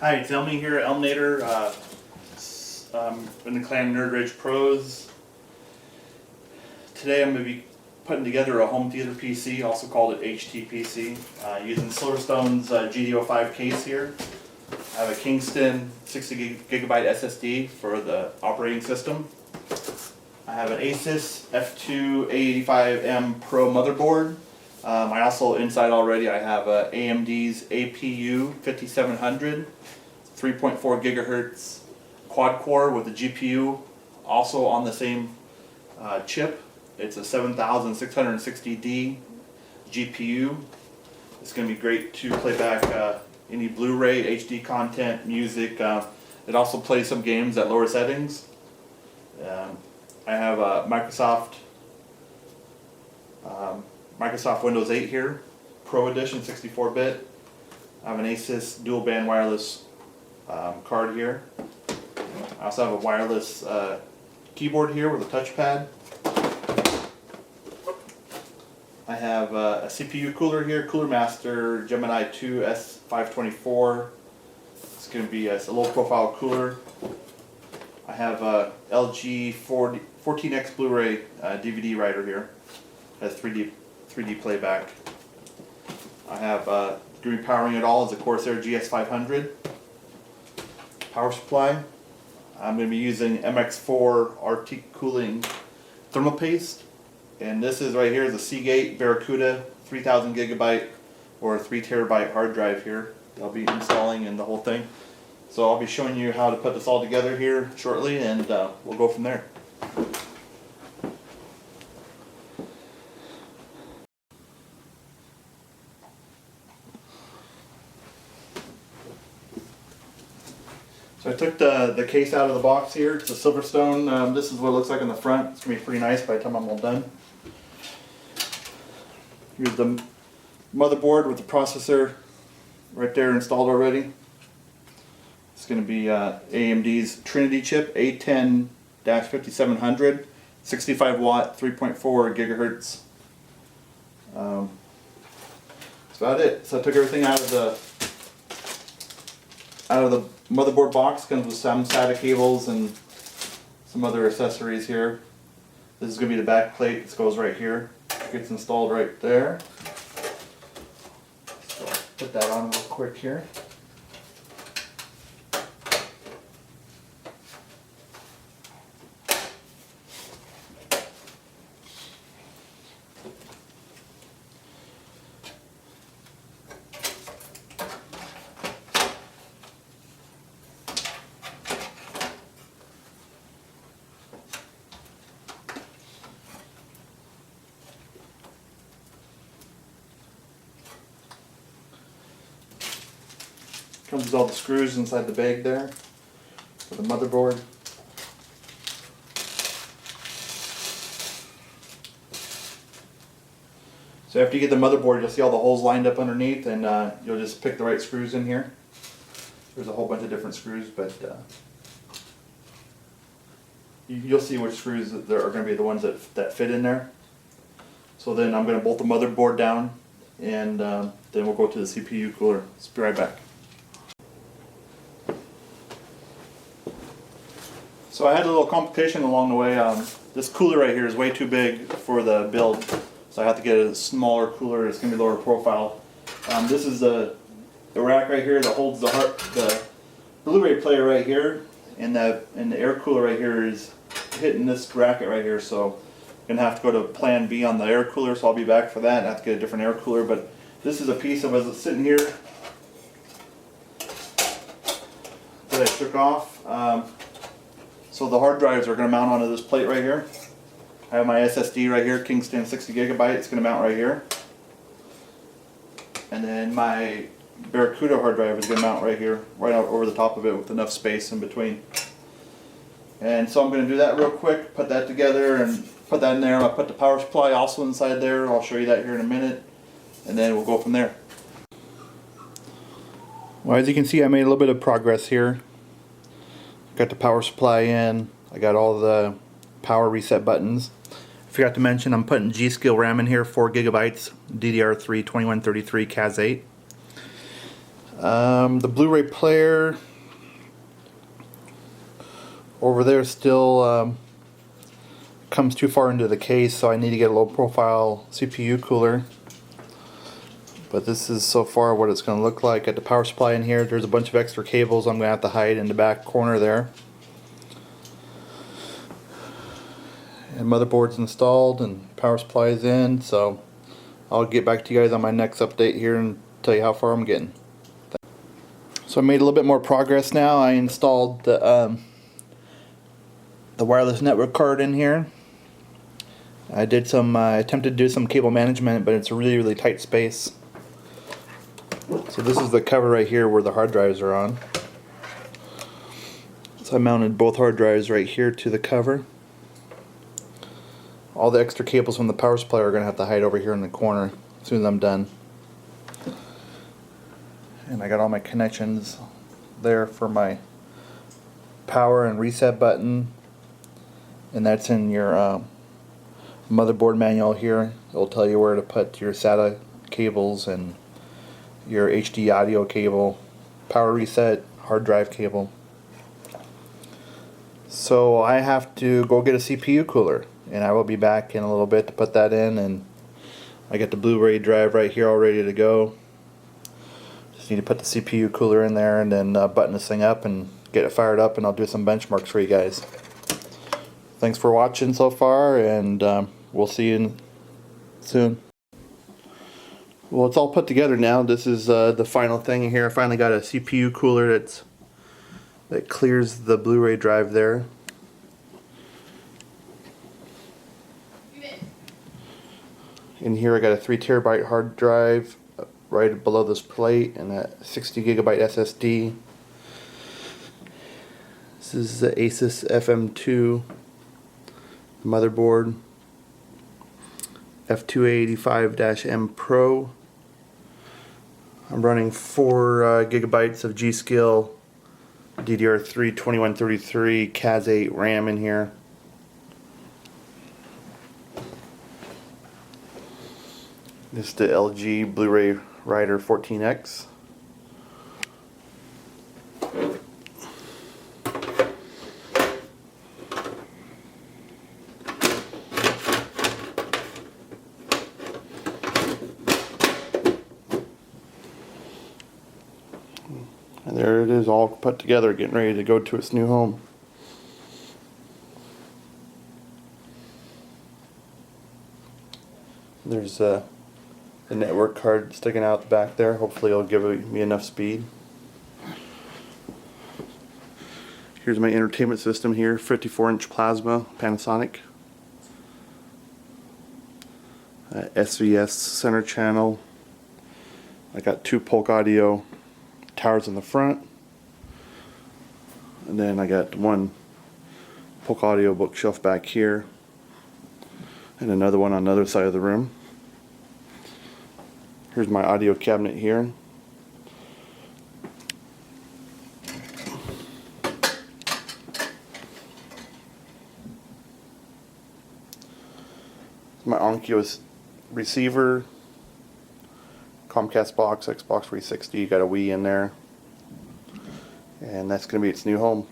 Hi, it's Elmy here, Elminator, in the clan Nerd Rage Pros. Today I'm going to be putting together a home theater PC, also called an HTPC, using Silverstone's GD05 case here. I have a Kingston 60 gigabyte SSD for the operating system. I have an Asus F2 A85M Pro motherboard. I also, inside already, I have a AMD's APU-5700, 3.4 gigahertz quad core with a GPU, also on the same chip. It's a 7660D GPU. It's going to be great to play back any Blu-ray, HD content, music. It also plays some games at lower settings. I have a Microsoft Windows 8 here, Pro Edition, 64-bit. I have an Asus dual band wireless card here. I also have a wireless keyboard here with a touchpad. I have a CPU cooler here, Cooler Master Gemini 2 S524. It's going to be a low profile cooler. I have a LG 14X Blu-ray DVD writer here. It has 3D playback. I have going to be powering it all is a Corsair GS500 power supply. I'm going to be using MX4 Arctic Cooling thermal paste, and this is right here is a Seagate Barracuda 3000 gigabyte or 3 terabyte hard drive here. I'll be installing in the whole thing. So I'll be showing you how to put this all together here shortly, and we'll go from there. So I took the case out of the box here. It's a Silverstone. This is what it looks like in the front. It's going to be pretty nice by the time I'm all done. Here's the motherboard with the processor right there installed already. It's going to be AMD's Trinity chip A10-5700, 65 watt, 3.4 gigahertz. That's about it. So I took everything out of the motherboard box. Comes with some SATA cables and some other accessories here. This is going to be the back plate. This goes right here. It gets installed right there. So I'll put that on real quick here. Comes with all the screws inside the bag there for the motherboard. So after you get the motherboard, you'll see all the holes lined up underneath, and you'll just pick the right screws in here. There's a whole bunch of different screws, but you'll see which screws that are going to be the ones that fit in there. So then I'm going to bolt the motherboard down, and then we'll go to the CPU cooler. Let's be right back. So I had a little complication along the way. This cooler right here is way too big for the build, so I have to get a smaller cooler. It's going to be lower profile. This is the rack right here that holds the Blu-ray player right here, and the air cooler right here is hitting this bracket right here. So I'm going to have to go to plan B on the air cooler, so I'll be back for that. I have to get a different air cooler, but this is a piece of it sitting here that I took off. So the hard drives are going to mount onto this plate right here. I have my SSD right here, Kingston 60 gigabyte. It's going to mount right here. And then my Barracuda hard drive is going to mount right here, right out over the top of it with enough space in between. And so I'm going to do that real quick, put that together and put that in there. I'll put the power supply also inside there. I'll show you that here in a minute. And then we'll go from there. Well, as you can see, I made a little bit of progress here. Got the power supply in. I got all the power reset buttons. I forgot to mention I'm putting G-Skill RAM in here, 4 gigabytes, DDR3 2133 CAS 8. The Blu-ray player over there still comes too far into the case, so I need to get a low profile CPU cooler. But this is so far what it's going to look like. Got the power supply in here. There's a bunch of extra cables I'm going to have to hide in the back corner there. And motherboard's installed and power supply is in, so I'll get back to you guys on my next update here and tell you how far I'm getting. So I made a little bit more progress now. I installed the wireless network card in here. I attempted to do some cable management, but it's a really tight space. So this is the cover right here where the hard drives are on. So I mounted both hard drives right here to the cover. All the extra cables from the power supply are going to have to hide over here in the corner as soon as I'm done. And I got all my connections there for my power and reset button. And that's in your motherboard manual here. It'll tell you where to put your SATA cables and your HD audio cable, power reset, hard drive cable. So I have to go get a CPU cooler, and I will be back in a little bit to put that in. And I got the Blu-ray drive right here all ready to go. Just need to put the CPU cooler in there and then button this thing up and get it fired up, and I'll do some benchmarks for you guys. Thanks for watching so far, and we'll see you soon. Well, it's all put together now. This is the final thing here. I finally got a CPU cooler that clears the Blu-ray drive there. In here I got a 3 terabyte hard drive right below this plate and a 60 gigabyte SSD. This is the Asus FM2 motherboard, F285-M Pro. I'm running 4 gigabytes of G.Skill DDR3 2133 CAS8 RAM in here. This is the LG Blu-ray Writer 14X. And there it is, all put together, getting ready to go to its new home. There's the network card sticking out the back there. Hopefully it'll give me enough speed. Here's my entertainment system here, 54-inch plasma, Panasonic. SVS center channel. I got 2 Polk Audio towers in the front, and then I got 1 Polk Audio bookshelf back here, and another one on the other side of the room. Here's my audio cabinet here. My Onkyo receiver, Comcast box, Xbox 360, got a Wii in there, and that's going to be its new home.